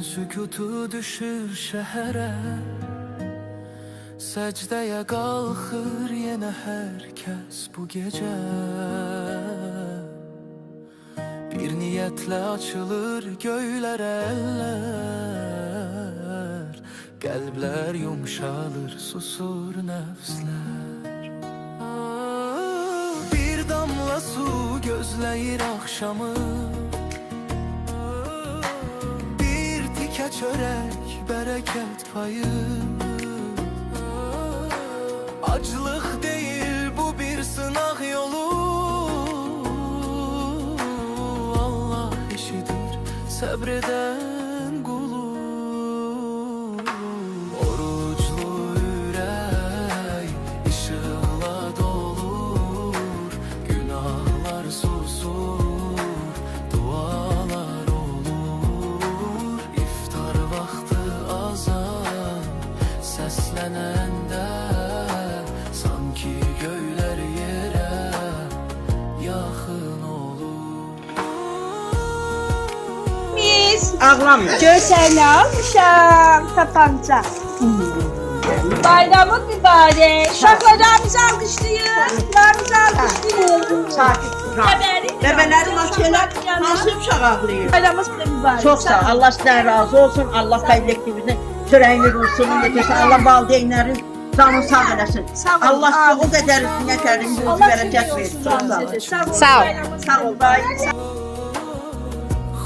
sükutu düşür şehre, secdeye kalkır yine herkes bu gece. Bir niyetle açılır göylere eller, kalpler yumuşalır, susur nefsler. Bir damla su gözleyir akşamı, bir tike çörek bereket payı. Acılık değil bu, bir sınav yolu. Allah işidir sabreden kulu. Oruçlu yürek ışıkla dolur, günahlar susur, dualar olur. İftar vakti azan seslenende, sanki göyler yere yakın olur. Mis, Ağlamıyor. görsel almışam tapanca. Bayramın mübarek. Şarkılarımızı alkışlayın. Şarkılarımızı alkışlayın. Sakit. Haberi. Bebeleri maskeler nasıl uşaq ağlayır? Bayramımız mübarek. Çok sağ ol. Allah sizden razı olsun. Allah kollektivini törəyini ruhsunu yetirsin. Allah valideynlərin canını sağ eləsin. Sağ ol. Allah sizə o qədər nətərin gözü Allah bərəkət versin. Çok sağ ol. Sağ ol. Sağ ol. Bay.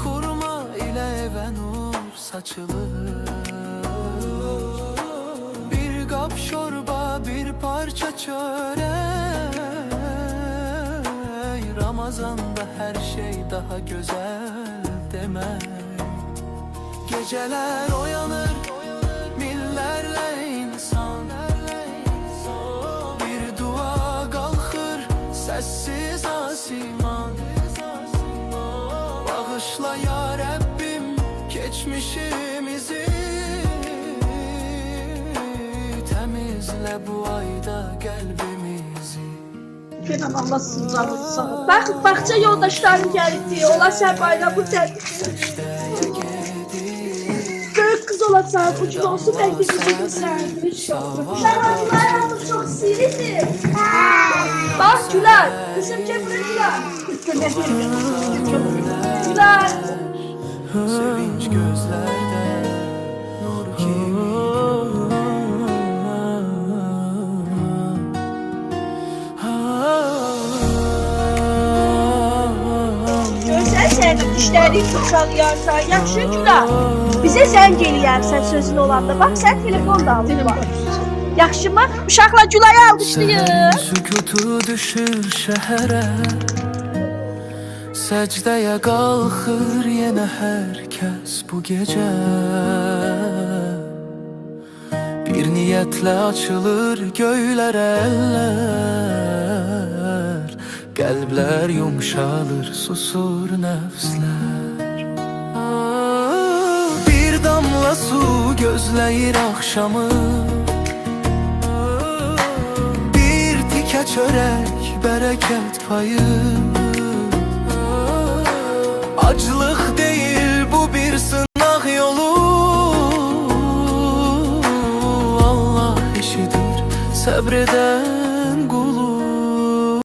Hurma ile eve nur saçılır, bir kap şorba, bir parça çörek. Ramazanda her şey daha güzel demek. Geceler uyanır millerle insan, bir dua kalkır sessiz asiman. Bağışla ya Rabbim geçmişimizi, temizle bu ayda kalbimizi. Kenan Allah sizin canınızı sağ ol. Bak, bahçe yoldaşlarım geldi. Ola sen bayramı təbrik. Büyük kız olacaq, ucuz olsun, belki bizi gösterdi inşallah. Bayramımız çok siridir. Bak Güler, kızım Cemre Güler. Güler. Sevinç gözlerde nur gibi. Gözəl sənin dişlərin fırçalayarsan, yaxşı Güler. Bizə zəng eləyərsən sözün olanda. Bax, sən telefon da alın var. Yaxşı mı? Uşaqla Gülayı alqışlayın. Sükutu düşür şehre, secdeye kalkır yine herkes bu gece. Bir niyetle açılır göylere eller, kalpler yumuşalır, susur nefsler. Bir damla su gözleyir akşamı, bir tike çörek bereket payı. Acılık değil bu, bir sınav yolu. Allah işidir sabreden kulu.